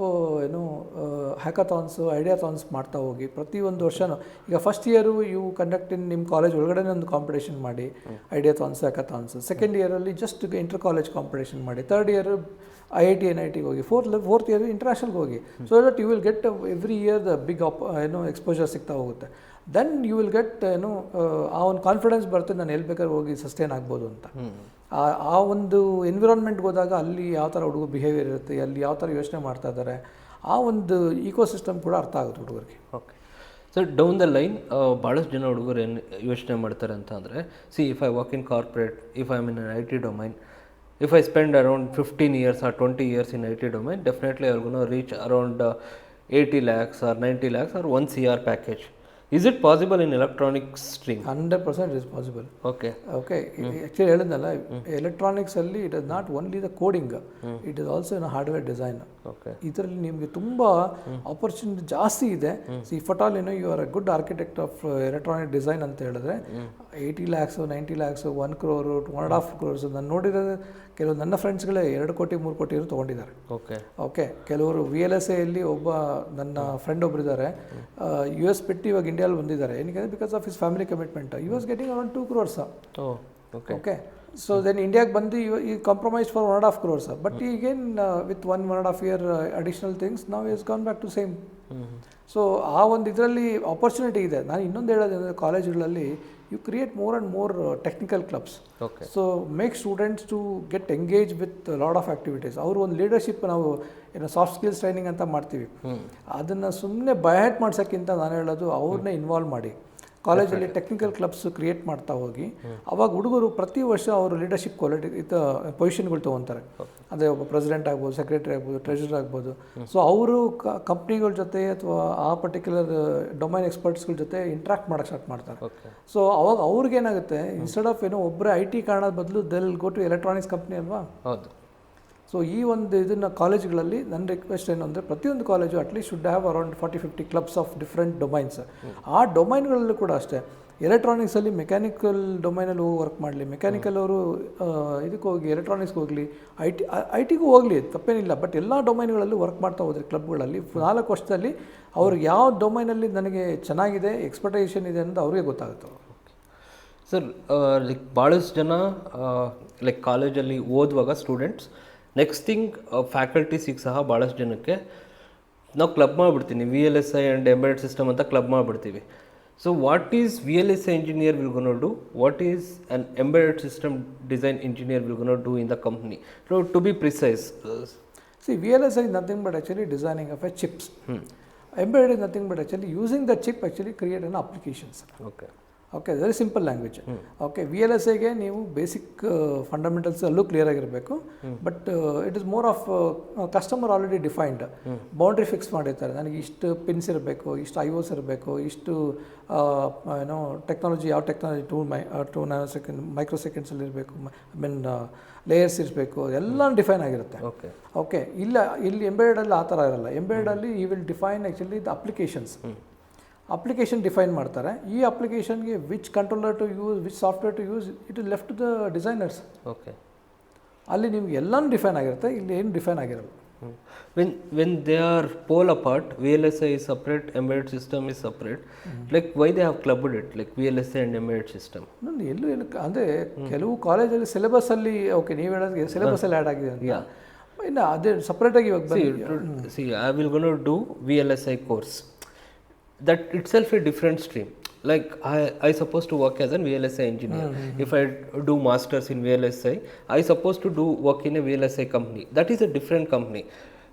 Speaker 2: hackathons ideathons ಮಾಡ್ತಾ ಹೋಗಿ ಪ್ರತಿಯೊಂದು ವರ್ಷನೂ ಈಗ ಫಸ್ಟ್ ಇಯರು ಇವು ಕಂಡಕ್ಟ್ ಇನ್ ನಿಮ್ಮ ಕಾಲೇಜ್ ಒಳಗಡೆ ಒಂದು ಕಾಂಪಿಟೇಷನ್ ಮಾಡಿ ಐಡಿಯಾಥಾನ್ಸ್ ಹ್ಯಾಕಥಾನ್ಸ್, ಸೆಕೆಂಡ್ ಇಯರಲ್ಲಿ ಜಸ್ಟ್ ಇಂಟರ್ ಕಾಲೇಜ್ ಕಾಂಪಿಟೇಷನ್ ಮಾಡಿ, ಥರ್ಡ್ ಇಯರ್ IIT NITಗೆ ಹೋಗಿ, ಫೋರ್ತ್ ಇಯರ್ ಇಂಟರ್ನ್ಯಾಷನಲ್ಗೆ ಹೋಗಿ, so that you will get every year the big exposure ಸಿಗ್ತಾ ಹೋಗುತ್ತೆ. ದೆನ್ ಯು ವಿಲ್ ಗೆಟ್ ಆ ಒಂದು ಕಾನ್ಫಿಡೆನ್ಸ್ ಬರುತ್ತೆ, ನಾನು ಎಲ್ಲಿ ಬೇಕಾದ್ರೆ ಹೋಗಿ ಸಸ್ಟೈನ್ ಆಗ್ಬೋದು ಅಂತ. ಆ ಒಂದು ಎನ್ವಿರಾನ್ಮೆಂಟ್ಗೆ ಹೋದಾಗ ಅಲ್ಲಿ ಯಾವ ಥರ ಹುಡುಗರು ಬಿಹೇವಿಯರ್ ಇರುತ್ತೆ, ಅಲ್ಲಿ ಯಾವ ಥರ ಯೋಚನೆ ಮಾಡ್ತಾ ಇದ್ದಾರೆ, ಆ ಒಂದು ಇಕೋಸಿಸ್ಟಮ್ ಕೂಡ ಅರ್ಥ ಆಗುತ್ತೆ ಹುಡುಗರಿಗೆ.
Speaker 1: Okay sir, down the line ಭಾಳಷ್ಟು ಜನ ಹುಡುಗರು ಏನು ಯೋಚನೆ ಮಾಡ್ತಾರೆ ಅಂತ ಅಂದರೆ, if I work in corporate, if I am in IT domain, if I spend around 15 years or 20 years in IT domain, definitely I will going to reach around 80 lakhs or 90 lakhs or 1 CR package. Is it possible in electronics stream?
Speaker 2: 100% is possible.
Speaker 1: Okay.
Speaker 2: Actually ಹೇಳಿದ್ನಲ್ಲ, ಎಲೆಕ್ಟ್ರಾನಿಕ್ಸಲ್ಲಿ it is not only the coding, it is also in hardware design. ಇದರಲ್ಲಿ ನಿಮಗೆ ತುಂಬ opportunity ಜಾಸ್ತಿ ಇದೆ. If at all you are a good architect of electronic design ಅಂತ ಹೇಳಿದ್ರೆ 80 lakhs 90 lakhs 1 crore 2.5 crores ನಾನು ನೋಡಿರೋದು. ಕೆಲವು ನನ್ನ ಫ್ರೆಂಡ್ಸ್ಗಳೇ 2 ಕೋಟಿ 3 ಕೋಟಿ ತೊಗೊಂಡಿದ್ದಾರೆ. ಓಕೆ, ಕೆಲವರು VLSAಯಲ್ಲಿ ಒಬ್ಬ ನನ್ನ ಫ್ರೆಂಡ್ ಒಬ್ಬರಿದ್ದಾರೆ, US ಬಿಟ್ಟು ಇವಾಗ ಇಂಡಿಯಾದಲ್ಲಿ ಬಂದಿದ್ದಾರೆ. ಏನಕ್ಕೆ? Because of his family commitment. You was getting around 2 crores. Okay, so then ಇಂಡಿಯಾಗೆ ಬಂದು ಈ compromise for 1.5 crores. But again with 1.5 year additional things ನಾವು is gone back to same. So ಆ ಒಂದು ಇದರಲ್ಲಿ ಆಪರ್ಚುನಿಟಿ ಇದೆ. ನಾನು ಇನ್ನೊಂದು ಹೇಳೋದಂದರೆ, ಕಾಲೇಜುಗಳಲ್ಲಿ you create more and more technical clubs. So make students to get engaged with a lot of activities. ಅವರು ಒಂದು ಲೀಡರ್ಶಿಪ್ ನಾವು ಸಾಫ್ಟ್ ಸ್ಕಿಲ್ಸ್ ಟ್ರೈನಿಂಗ್ ಅಂತ ಮಾಡ್ತೀವಿ, ಅದನ್ನು ಸುಮ್ಮನೆ ಬಯಟ್ ಮಾಡ್ಸೋಕ್ಕಿಂತ ನಾನು ಹೇಳೋದು ಅವ್ರನ್ನೇ ಇನ್ವಾಲ್ವ್ ಮಾಡಿ ಕಾಲೇಜಲ್ಲಿ ಟೆಕ್ನಿಕಲ್ ಕ್ಲಬ್ಸ್ ಕ್ರಿಯೇಟ್ ಮಾಡ್ತಾ ಹೋಗಿ, ಅವಾಗ ಹುಡುಗರು ಪ್ರತಿ ವರ್ಷ ಅವರು ಲೀಡರ್ಶಿಪ್ ಕ್ವಾಲಿಟಿ ಪೊಸಿಷನ್ಗಳು ತೊಗೊತಾರೆ. ಅದೇ ಒಬ್ಬ ಪ್ರೆಸಿಡೆಂಟ್ ಆಗ್ಬೋದು, ಸೆಕ್ರೆಟರಿ ಆಗ್ಬೋದು, ಟ್ರೆಜರರ್ ಆಗ್ಬೋದು. ಸೊ ಅವರು ಕಂಪ್ನಿಗಳ ಜೊತೆ ಅಥವಾ ಆ ಪರ್ಟಿಕ್ಯುಲರ್ ಡೊಮೈನ್ ಎಕ್ಸ್ಪರ್ಟ್ಸ್ಗಳ ಜೊತೆ ಇಂಟ್ರಾಕ್ಟ್ ಮಾಡೋಕ್ಕೆ ಸ್ಟಾರ್ಟ್ ಮಾಡ್ತಾರೆ. ಸೊ ಅವಾಗ ಅವ್ರಿಗೇನಾಗುತ್ತೆ, ಇನ್ಸ್ಟೆಡ್ ಆಫ್ ಒಬ್ಬರೇ IT ಕಾಣೋದು ಬದಲು they'll go to electronics company ಅಲ್ವಾ. ಸೊ ಈ ಒಂದು ಇದನ್ನು ಕಾಲೇಜ್ಗಳಲ್ಲಿ ನನ್ನ ರಿಕ್ವೆಸ್ಟ್ ಏನು ಅಂದರೆ, ಪ್ರತಿಯೊಂದು college at least should have around 40-50 clubs of different domains. ಆ ಡೊಮೈನ್ಗಳಲ್ಲೂ ಕೂಡ ಅಷ್ಟೇ, ಎಲೆಕ್ಟ್ರಾನಿಕ್ಸಲ್ಲಿ ಮೆಕ್ಯಾನಿಕಲ್ ಡೊಮೈನಲ್ಲಿ ಹೋಗಿ ವರ್ಕ್ ಮಾಡಲಿ, ಮೆಕ್ಯಾನಿಕಲ್ ಅವರು ಇದಕ್ಕೆ ಹೋಗಿ ಎಲೆಕ್ಟ್ರಾನಿಕ್ಸ್ಗೆ ಹೋಗಲಿ, ಐಟಿಗೂ ಹೋಗಲಿ, ತಪ್ಪೇನಿಲ್ಲ. ಬಟ್ ಎಲ್ಲ ಡೊಮೈನ್ಗಳಲ್ಲೂ ವರ್ಕ್ ಮಾಡ್ತಾ ಹೋದರೆ ಕ್ಲಬ್ಗಳಲ್ಲಿ 4 ವರ್ಷದಲ್ಲಿ ಅವ್ರಿಗೆ ಯಾವ ಡೊಮೈನಲ್ಲಿ ನನಗೆ ಚೆನ್ನಾಗಿದೆ, ಎಕ್ಸ್ಪರ್ಟೈಸೇಷನ್ ಇದೆ ಅನ್ನೋದು ಅವ್ರಿಗೆ ಗೊತ್ತಾಗುತ್ತೆ.
Speaker 1: ಸರ್, ಲೈಕ್ ಭಾಳಷ್ಟು ಜನ ಲೈಕ್ ಕಾಲೇಜಲ್ಲಿ ಓದುವಾಗ ಸ್ಟೂಡೆಂಟ್ಸ್ ನೆಕ್ಸ್ಟ್ ಥಿಂಗ್ ಫ್ಯಾಕಲ್ಟೀಸಿಗೆ ಸಹ ಭಾಳಷ್ಟು ಜನಕ್ಕೆ ನಾವು ಕ್ಲಬ್ ಮಾಡಿಬಿಡ್ತೀನಿ, VLSI ಆ್ಯಂಡ್ ಎಂಬೆಡೆಡ್ ಸಿಸ್ಟಮ್ ಅಂತ ಕ್ಲಬ್ ಮಾಡಿಬಿಡ್ತೀವಿ. So what is VLSI engineer will gonna do? What is an embedded system design engineer will gonna do in the company? So to be precise,
Speaker 2: see, VLSI is nothing but actually designing of a chips. Embedded is nothing but actually using the chip actually create an applications. Okay, very simple language. Okay, VLSIಗೆ ನೀವು basic fundamentals ಅಲ್ಲೂ clear ಆಗಿರಬೇಕು. But it is more of customer already defined boundary fix ಮಾಡಿರ್ತಾರೆ. ನನಗೆ ಇಷ್ಟು pins ಇರಬೇಕು, ಇಷ್ಟು IOs ಇರಬೇಕು, ಇಷ್ಟು ಟೆಕ್ನಾಲಜಿ, ಯಾವ ಟೆಕ್ನಾಲಜಿ 2 nanosecond ಮೈಕ್ರೋ ಸೆಕೆಂಡ್ಸಲ್ಲಿ ಇರಬೇಕು, ಲೇಯರ್ಸ್ ಇರಬೇಕು, ಎಲ್ಲ ಡಿಫೈನ್ ಆಗಿರುತ್ತೆ. ಓಕೆ, ಇಲ್ಲಿ ಎಂಬೆಡೆಡಲ್ಲಿ ಆ ಥರ ಇರಲ್ಲ. ಎಂಬೆಡೆಡಲ್ಲಿ ಈ will define actually the application define ಮಾಡ್ತಾರೆ. ಈ ಅಪ್ಲಿಕೇಶನ್ಗೆ which controller to use, which software to use, it is left to the designers. ಅಲ್ಲಿ ನಿಮ್ಗೆ ಎಲ್ಲನೂ ಡಿಫೈನ್ ಆಗಿರುತ್ತೆ, ಇಲ್ಲಿ ಏನು ಡಿಫೈನ್ ಆಗಿರಲ್ಲ.
Speaker 1: when they are pole apart, VLSI is separate, embedded system is separate. Like why they have clubbed it like VLSI and embedded system?
Speaker 2: ಎಲ್ಲೂ ಅಂದರೆ ಕೆಲವು ಕಾಲೇಜಲ್ಲಿ ಸಿಲೆಬಸ್ಸಲ್ಲಿ ಓಕೆ ನೀವು ಹೇಳೋದಕ್ಕೆ ಸಿಲೆಬಸ್ಸಲ್ಲಿ ಆ್ಯಡ್ ಆಗಿದೆ ಅಂತ, ಇನ್ನು ಅದೇ ಸಪ್ರೇಟಾಗಿ ಇವಾಗ
Speaker 1: see I will going to do VLSI course. That itself a different stream. Like I supposed to work as an VLSI engineer. If I do masters in VLSI, I supposed to do work in a VLSI company. That is a different company.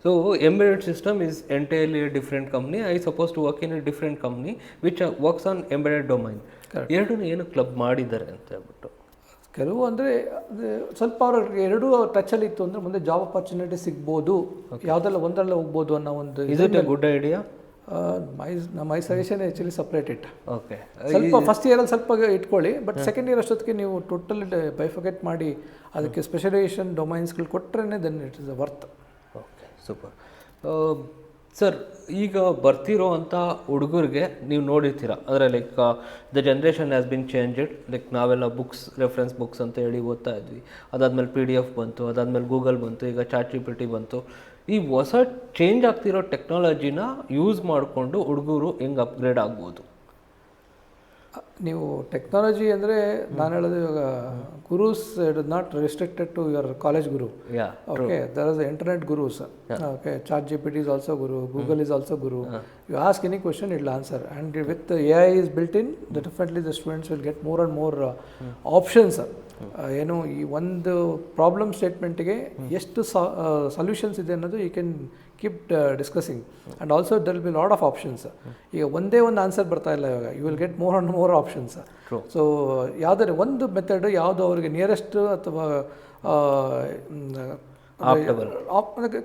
Speaker 1: So embedded system is entirely a different company. I supposed to work in a different company which works on embedded domain. ಎರಡೂ ಏನು club ಮಾಡಿದ್ದಾರೆ ಅಂತ ಹೇಳ್ಬಿಟ್ಟು
Speaker 2: ಕೆಲವು ಅಂದರೆ ಸ್ವಲ್ಪ ಅವ್ರಿಗೆ ಎರಡೂ ಟಚಲ್ಲಿ ಇತ್ತು ಅಂದರೆ ಮುಂದೆ ಜಾಬ್ ಅಪರ್ಚುನಿಟಿ ಸಿಗ್ಬೋದು, ಯಾವುದೆಲ್ಲ ಒಂದರಲ್ಲೇ ಹೋಗ್ಬೋದು ಅನ್ನೋ ಒಂದು.
Speaker 1: Is it A good idea?
Speaker 2: My suggestion actually separate it.
Speaker 1: Okay,
Speaker 2: ಸ್ವಲ್ಪ ಫಸ್ಟ್ ಇಯರಲ್ಲಿ ಸ್ವಲ್ಪ ಇಟ್ಕೊಳ್ಳಿ, ಬಟ್ ಸೆಕೆಂಡ್ ಇಯರ್ ಅಷ್ಟೊತ್ತಿಗೆ ನೀವು ಟೋಟಲ್ ಬೈಫರ್ಗೆಟ್ ಮಾಡಿ ಅದಕ್ಕೆ ಸ್ಪೆಷಲೈಸೇಷನ್ ಡೊಮೈನ್ಸ್ಗಳು ಕೊಟ್ಟರೆ then it is a worth.
Speaker 1: Okay, super. Sir, ಈಗ ಬರ್ತಿರೋ ಅಂಥ ಹುಡುಗರಿಗೆ ನೀವು ನೋಡಿರ್ತೀರ, ಅಂದರೆ like the generation has been changed. Like ನಾವೆಲ್ಲ ಬುಕ್ಸ್, ರೆಫರೆನ್ಸ್ ಬುಕ್ಸ್ ಅಂತ ಹೇಳಿ ಓದ್ತಾ ಇದ್ವಿ. ಅದಾದಮೇಲೆ PDF ಬಂತು, ಅದಾದಮೇಲೆ ಗೂಗಲ್ ಬಂತು, ಈಗ ChatGPT ಬಂತು. ಈ ಹೊಸ ಚೇಂಜ್ ಆಗ್ತಿರೋ ಟೆಕ್ನಾಲಜಿನ ಯೂಸ್ ಮಾಡಿಕೊಂಡು ಹುಡುಗರು ಹೆಂಗೆ ಅಪ್ಗ್ರೇಡ್ ಆಗ್ಬೋದು?
Speaker 2: ನೀವು ಟೆಕ್ನಾಲಜಿ ಅಂದರೆ ನಾನು ಹೇಳೋದು ಇವಾಗ gurus it is not restricted to your college guru. Okay, there is internet gurus. Okay, ChatGPT is also guru, Google is also guru. You ask any question, it will answer, and with the AI is built in, definitely the students will get more and more options. ಏನು ಈ ಒಂದು problem ಸ್ಟೇಟ್ಮೆಂಟ್ಗೆ ಎಷ್ಟು solutions ಇದೆ ಅನ್ನೋದು you can keep discussing, and also there will be lot of options. ಈಗ ಒಂದೇ ಒಂದು answer ಬರ್ತಾ ಇಲ್ಲ, ಇವಾಗ you will get more and more options. So ಯಾವುದಾದ್ರು ಒಂದು ಮೆಥಡ್ ಯಾವುದು ಅವರಿಗೆ ನಿಯರೆಸ್ಟ್ ಅಥವಾ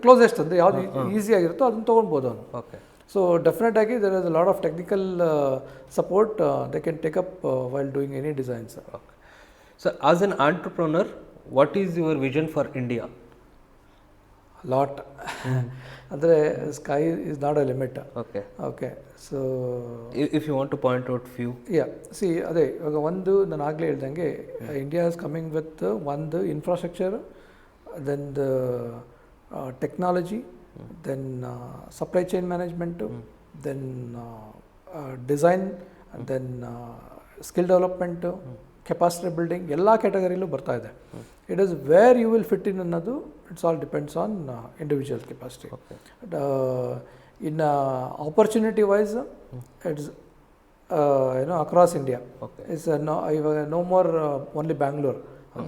Speaker 2: ಕ್ಲೋಸೆಸ್ಟ್ ಅಂದರೆ ಯಾವುದು ಈಸಿ ಆಗಿರುತ್ತೋ ಅದನ್ನು ತೊಗೊಳ್ಬೋದು ಅವನು.
Speaker 1: ಓಕೆ,
Speaker 2: ಸೊ ಡೆಫಿನೆಟ್ ಆಗಿ there is a lot of technical support they can take up while doing any designs.
Speaker 1: Okay. So, as an entrepreneur, what is your vision for India?
Speaker 2: Lot ಅಂದರೆ sky is not a limit.
Speaker 1: Okay.
Speaker 2: Okay, so
Speaker 1: If you want to point out few.
Speaker 2: See ಅದೇ ಇವಾಗ ಒಂದು ನಾನು ಆಗಲೇ ಹೇಳ್ದಂಗೆ India is coming with ಒಂದು infrastructure, then the technology, then supply chain management, then design, then skill development, capacity building, ಎಲ್ಲ ಕ್ಯಾಟಗರಿಲೂ ಬರ್ತಾ ಇದೆ. It is where you will fit in ಅನ್ನೋದು it's all depends on individual capacity. In opportunity wise it's across India. It's ಇವಾಗ no more only Bangalore,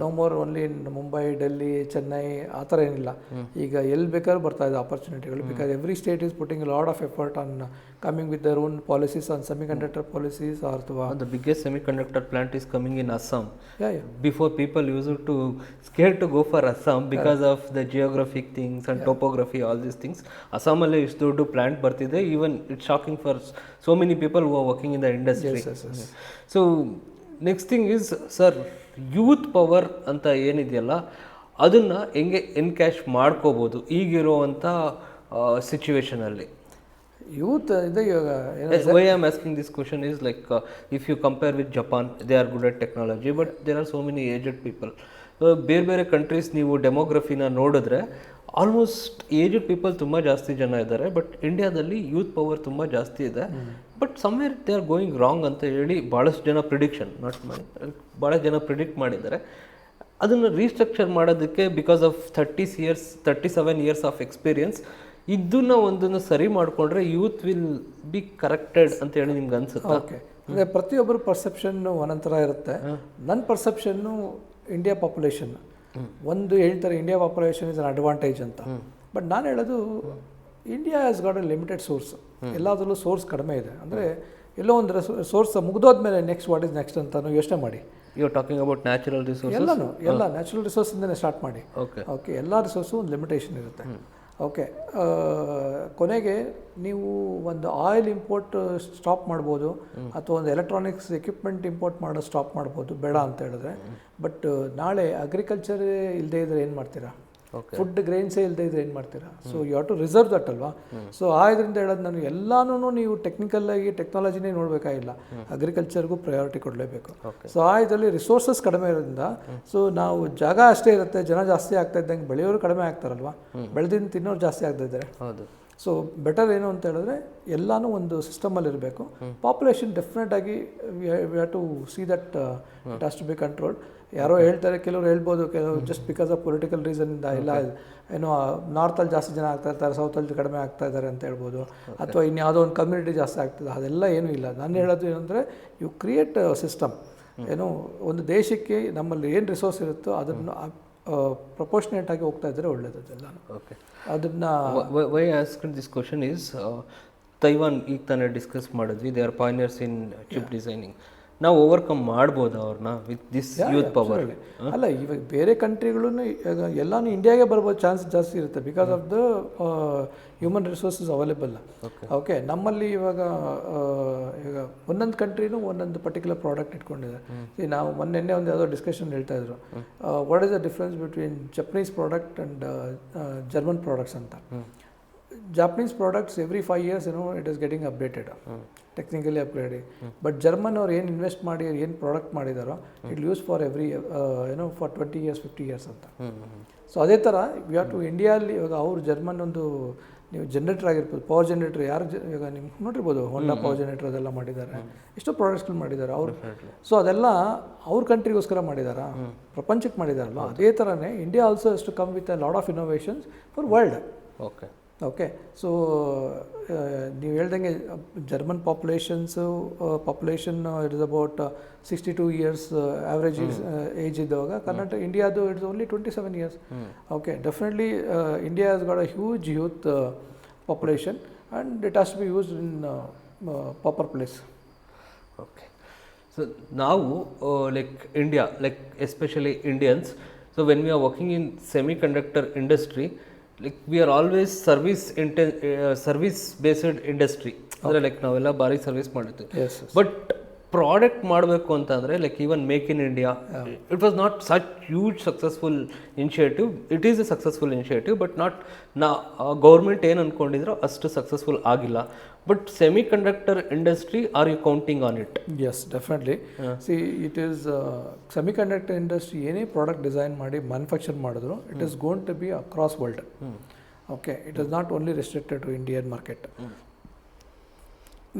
Speaker 2: no more only in Mumbai, Delhi, Chennai, ಆ ಥರ ಏನಿಲ್ಲ. ಈಗ ಎಲ್ಲಿ ಬೇಕಾದ್ರೂ ಬರ್ತಾ ಇದೆ ಆಪರ್ಚುನಿಟಿಗಳು, because every state is putting lot of effort on coming with their own policies on semiconductor policies. ಅಥವಾ
Speaker 1: The biggest semiconductor plant is coming in Assam.
Speaker 2: Yeah.
Speaker 1: Before, people used to scared to go for Assam because of the geographic things and topography, all these things. Assam alli is doddu plant bartide. Even it's shocking for so many people who are working in the industry.
Speaker 2: Yes.
Speaker 1: So next thing is, sir, youth power ಅಂತ ಏನಿದೆಯಲ್ಲ ಅದನ್ನು ಹೆಂಗೆ encash ಮಾಡ್ಕೋಬೋದು ಈಗಿರುವಂಥ ಸಿಚುವೇಶನಲ್ಲಿ?
Speaker 2: Youth ಇದೆ ಇವಾಗ.
Speaker 1: Why I am asking this question is like, if you compare with Japan, they are good at technology, but there are so many aged people. ಬೇರೆ ಬೇರೆ countries ನೀವು ಡೆಮೋಗ್ರಫಿನ ನೋಡಿದ್ರೆ ಆಲ್ಮೋಸ್ಟ್ ಏಜ್ಡ್ ಪೀಪಲ್ ತುಂಬ ಜಾಸ್ತಿ ಜನ ಇದ್ದಾರೆ, ಬಟ್ ಇಂಡಿಯಾದಲ್ಲಿ ಯೂತ್ ಪವರ್ ತುಂಬ ಜಾಸ್ತಿ ಇದೆ. But somewhere they are going wrong ಅಂತ ಹೇಳಿ ಭಾಳಷ್ಟು ಜನ ಪ್ರಿಡಿಕ್ಷನ್ ಭಾಳಷ್ಟು ಜನ ಪ್ರಿಡಿಕ್ಟ್ ಮಾಡಿದ್ದಾರೆ. ಅದನ್ನು ರೀಸ್ಟ್ರಕ್ಚರ್ ಮಾಡೋದಕ್ಕೆ because of 37 years of experience ಇದನ್ನ ಒಂದನ್ನು ಸರಿ ಮಾಡಿಕೊಂಡ್ರೆ ಯೂತ್ ವಿಲ್ ಬಿ ಕರೆಕ್ಟೆಡ್ ಅಂತ ಹೇಳಿ ನಿಮ್ಗೆ ಅನ್ಸುತ್ತೆ?
Speaker 2: ಓಕೆ, ಅಂದರೆ ಪ್ರತಿಯೊಬ್ಬರ ಪರ್ಸೆಪ್ಷನ್ನು ಒಂದೊಂಥರ ಇರುತ್ತೆ. ನನ್ನ ಪರ್ಸೆಪ್ಷನ್ನು ಇಂಡಿಯಾ ಪಾಪ್ಯುಲೇಷನ್ ಒಂದು ಹೇಳ್ತಾರೆ India population is an advantage ಅಂತ. ಬಟ್ ನಾನು ಹೇಳೋದು India has got a limited source. ಎಲ್ಲದರಲ್ಲೂ ಸೋರ್ಸ್ ಕಡಿಮೆ ಇದೆ. ಅಂದರೆ ಎಲ್ಲೋ ಒಂದು ಸೋರ್ಸ್ ಮುಗಿದೋದ್ಮೇಲೆ ನೆಕ್ಸ್ಟ್ ವಾಟ್ ಇಸ್ ನೆಕ್ಸ್ಟ್ ಅಂತ ಯೋಚನೆ ಮಾಡಿ.
Speaker 1: You are talking about natural resource.
Speaker 2: ಎಲ್ಲ ನ್ಯಾಚುರಲ್ ರಿಸೋರ್ಸಿಂದನೇ ಸ್ಟಾರ್ಟ್ ಮಾಡಿ. ಓಕೆ, ಎಲ್ಲ ರಿಸೋರ್ಸು ಒಂದು ಲಿಮಿಟೇಷನ್ ಇರುತ್ತೆ. ಓಕೆ, ಕೊನೆಗೆ ನೀವು ಒಂದು ಆಯಿಲ್ ಇಂಪೋರ್ಟ್ ಸ್ಟಾಪ್ ಮಾಡ್ಬೋದು, ಅಥವಾ ಒಂದು ಎಲೆಕ್ಟ್ರಾನಿಕ್ಸ್ ಎಕ್ವಿಪ್ಮೆಂಟ್ ಇಂಪೋರ್ಟ್ ಮಾಡೋದು ಸ್ಟಾಪ್ ಮಾಡ್ಬೋದು, ಬೇಡ ಅಂತ ಹೇಳಿದ್ರೆ. ಬಟ್ ನಾಳೆ ಅಗ್ರಿಕಲ್ಚರ್ ಇಲ್ಲದೆ ಇದ್ರೆ ಏನು ಮಾಡ್ತೀರಾ? ಫುಡ್ ಗ್ರೈನ್ಸೇ ಇಲ್ಲದೆ ಇದ್ರೆ ಏನು ಮಾಡ್ತೀರಾ? So you have to reserve that ಅಲ್ವಾ? ಸೊ ಇದರಿಂದ ಹೇಳೋದು ನಾನು ಎಲ್ಲಾನು ನೀವು ಟೆಕ್ನಿಕಲ್ಲಾಗಿ ಟೆಕ್ನಾಲಜಿನೇ ನೋಡಬೇಕಾಗಿಲ್ಲ, ಅಗ್ರಿಕಲ್ಚರ್ಗೂ ಪ್ರಯಾರಿಟಿ ಕೊಡಲೇಬೇಕು. ಸೊ ಇದರಲ್ಲಿ ರಿಸೋರ್ಸಸ್ ಕಡಿಮೆ ಇರೋದ್ರಿಂದ ಸೊ ನಾವು ಜಾಗ ಅಷ್ಟೇ ಇರುತ್ತೆ, ಜನ ಜಾಸ್ತಿ ಆಗ್ತಾ ಇದ್ದಂಗೆ ಬೆಳೆಯೋರು ಕಡಿಮೆ ಆಗ್ತಾರಲ್ವಾ, ಬೆಳೆದಿಂದ ತಿನ್ನೋರು ಜಾಸ್ತಿ ಆಗ್ತಾ ಇದ್ದಾರೆ. ಸೊ ಬೆಟರ್ ಏನು ಅಂತ ಹೇಳಿದ್ರೆ ಎಲ್ಲನೂ ಒಂದು ಸಿಸ್ಟಮಲ್ಲಿ ಇರಬೇಕು. ಪಾಪ್ಯುಲೇಷನ್ ಡೆಫಿನೆಟ್ ಆಗಿ we have to see that it has to be controlled. ಯಾರೋ ಹೇಳ್ತಾರೆ, ಕೆಲವರು ಹೇಳ್ಬೋದು, ಕೆಲವರು ಜಸ್ಟ್ ಬಿಕಾಸ್ ಆಫ್ ಪೊಲಿಟಿಕಲ್ ರೀಸನ್ನಿಂದ ಇಲ್ಲ ಏನೋ ನಾರ್ತಲ್ಲಿ ಜಾಸ್ತಿ ಜನ ಆಗ್ತಾ ಇರ್ತಾರೆ, ಸೌತಲ್ಲಿ ಕಡಿಮೆ ಆಗ್ತಾ ಇದ್ದಾರೆ ಅಂತ ಹೇಳ್ಬೋದು, ಅಥವಾ ಇನ್ಯಾವುದೋ ಒಂದು ಕಮ್ಯುನಿಟಿ ಜಾಸ್ತಿ ಆಗ್ತದೆ, ಅದೆಲ್ಲ ಏನೂ ಇಲ್ಲ. ನಾನು ಹೇಳೋದು ಏನಂದರೆ ಯು ಕ್ರಿಯೇಟ್ ಸಿಸ್ಟಮ್. ಏನು ಒಂದು ದೇಶಕ್ಕೆ ನಮ್ಮಲ್ಲಿ ಏನು ರಿಸೋರ್ಸ್ ಇರುತ್ತೋ ಅದನ್ನು ಪ್ರಪೋರ್ಷನೇಟ್ ಆಗಿ ಹೋಗ್ತಾ ಇದ್ದರೆ ಒಳ್ಳೆಯದು ಎಲ್ಲ.
Speaker 1: ಓಕೆ,
Speaker 2: ಅದನ್ನು
Speaker 1: why asked this question is, Taiwan ಈಗ ತಾನೇ ಡಿಸ್ಕಸ್ ಮಾಡಿದ್ವಿ, they are pioneers in chip designing. ನಾವು ಓವರ್ಕಮ್ ಮಾಡ್ಬೋದು ಅವ್ರನ್ನ ವಿತ್ ದಿಸ್ ಯೂತ್ ಪವರ್?
Speaker 2: ಅಲ್ಲ, ಇವಾಗ ಬೇರೆ ಕಂಟ್ರಿಗಳೂ ಎಲ್ಲಾನು ಇಂಡಿಯಾಗೆ ಬರ್ಬೋದು ಚಾನ್ಸ್ ಜಾಸ್ತಿ ಇರುತ್ತೆ, because of the human resources available. Okay, ನಮ್ಮಲ್ಲಿ ಇವಾಗ ಒಂದೊಂದು ಕಂಟ್ರಿನೂ ಒಂದೊಂದು ಪರ್ಟಿಕ್ಯುಲರ್ ಪ್ರಾಡಕ್ಟ್ ಇಟ್ಕೊಂಡಿದೆ. ನಾವು ಮೊನ್ನೆ ಒಂದು ಯಾವುದೋ ಡಿಸ್ಕಷನ್ ಹೇಳ್ತಾ ಇದ್ರು, what is the difference between Japanese product and German products ಅಂತ. Japanese products every 5 years, it is getting updated. Technically upgrading. But German ಅವ್ರು ಏನು ಇನ್ವೆಸ್ಟ್ ಮಾಡಿ ಏನು ಪ್ರಾಡಕ್ಟ್ ಮಾಡಿದಾರೋ it use for every for 20 years 50 years ಅಂತ. So ಅದೇ ಥರ you to ಇಂಡಿಯಾಲಿ ಇವಾಗ ಅವ್ರು ಜರ್ಮನ್ ಒಂದು ನೀವು ಜನರೇಟರ್ ಆಗಿರ್ಬೋದು, ಪವರ್ ಜನರೇಟರ್ ಯಾರು ಇವಾಗ ನಿಮ್ಗೆ ನೋಡಿರ್ಬೋದು, ಹೋಂಡಾ ಪವರ್ ಜನರೇಟರ್ ಅದೆಲ್ಲ ಮಾಡಿದ್ದಾರೆ, ಎಷ್ಟೋ ಪ್ರಾಡಕ್ಟ್ಸ್ಗಳು ಮಾಡಿದ್ದಾರೆ ಅವರು. ಸೊ ಅದೆಲ್ಲ ಅವ್ರ ಕಂಟ್ರಿಗೋಸ್ಕರ ಮಾಡಿದಾರಾ, ಪ್ರಪಂಚಕ್ಕೆ ಮಾಡಿದಾರಲ್ಲ. ಅದೇ ಥರನೇ India also has to come with a lot of innovations for world. Okay so ನೀವು ಹೇಳ್ದಂಗೆ German population it is about 62 years average age ಇದ್ದಾಗ ಇಂಡಿಯಾದು it's only 27 years. Okay, definitely India has got a huge youth population and it has to be used in proper place.
Speaker 1: Okay. So now, like India, like especially Indians, so when we are working in semiconductor industry, like we are always service based industry. ಅಂದರೆ like ನಾವೆಲ್ಲ ಭಾರಿ service ಮಾಡಿರ್ತೀವಿ. But product ಮಾಡಬೇಕು ಅಂತಂದರೆ like even make in India, it was not such huge successful initiative. It is a successful initiative, but not government ಏನು ಅಂದ್ಕೊಂಡಿದ್ರು ಅಷ್ಟು successful ಆಗಿಲ್ಲ. But semiconductor industry, are you counting on it?
Speaker 2: Yes, definitely. See it is semiconductor industry ಏನೇ product design ಮಾಡಿ manufacture ಮಾಡಿದ್ರು it is going to be across world. Okay, it is not only restricted to Indian market.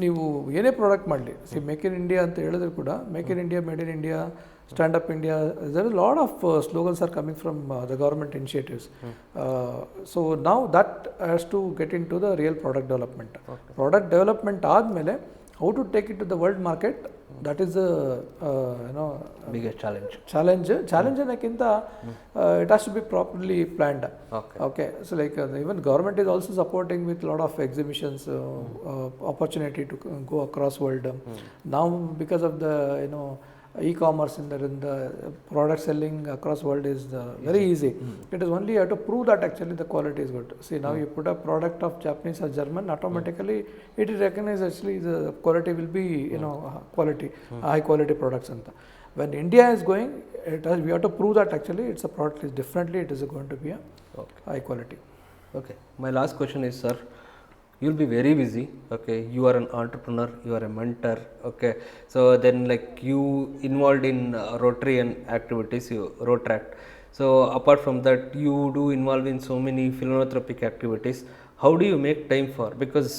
Speaker 2: ನೀವು ಏನೇ product ಮಾಡಲಿ, C make in India ಅಂತ ಹೇಳಿದ್ರು ಕೂಡ make in India, made in India, stand up India, there is a lot of slogans are coming from the government initiatives. So now that has to get into the real product development. Product development ಆದಮೇಲೆ how to take it to the world market, that is the
Speaker 1: biggest
Speaker 2: challenge ಅನ್ನೋಕ್ಕಿಂತ it has to be properly planned. Okay, so like even government is also supporting with lot of exhibitions, opportunity to go across world. Now because of the e-commerce in the product selling across world is very easy. It is only you have to prove that actually the quality is good. See, now you put a product of Japanese or German, automatically it is recognized actually the quality will be quality, high quality products. Anta when India is going, we have to prove that actually it's a product is differently, it is going to be a high quality.
Speaker 1: Okay, my last question is, sir, you'll be very busy. Okay, you are an entrepreneur, you are a mentor. Okay, so then like you involved in Rotarian activities, you Rotaract. So apart from that, you do involve in so many philanthropic activities. How do you make time for? Because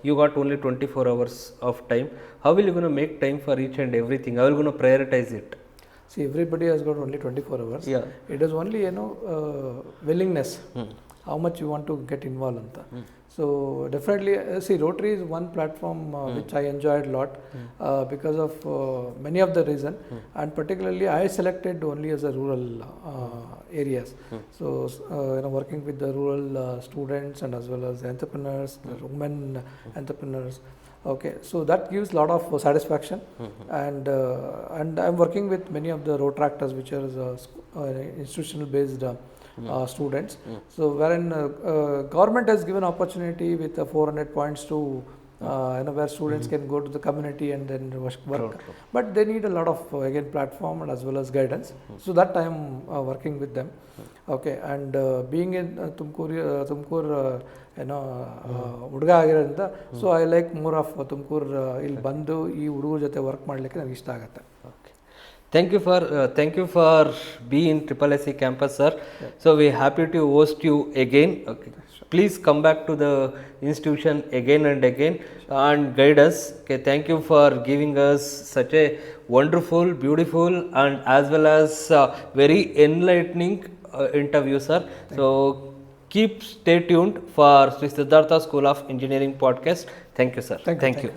Speaker 1: you got only 24 hours of time. How will you going to make time for each and everything? How will you going to prioritize it?
Speaker 2: See, everybody has got only 24 hours. Yeah. It is only willingness. How much you want to get involved anta. So definitely, see, Rotary is one platform which I enjoyed a lot because of many of the reason, and particularly I selected only as a rural areas. So working with the rural students and as well as entrepreneurs, the women entrepreneurs. Okay, so that gives a lot of satisfaction, and I'm working with many of the Rotaractors, which are institutional based students. So wherein government has given opportunity with 400 points to where students can go to the community and then work. But they need a lot of again platform and as well as guidance. So that I am working with them. Okay, and being in Tumkur ಹುಡುಗ ಆಗಿರೋದ್ರಿಂದ, so I like more of Tumakuru. ಇಲ್ಲಿ ಬಂದು ಈ ಹುಡುಗರ ಜೊತೆ work ಮಾಡಲಿಕ್ಕೆ ನನಗೆ ಇಷ್ಟ ಆಗುತ್ತೆ.
Speaker 1: Thank you for being in SSSC campus, sir. Yeah. So we are happy to host you again. Okay. Sure. Please come back to the institution again and again and guide us. Okay. Thank you for giving us such a wonderful, beautiful and as well as very enlightening interview, sir. Stay tuned for Sri Siddhartha School of Engineering podcast. Thank you, sir.
Speaker 2: Thank you.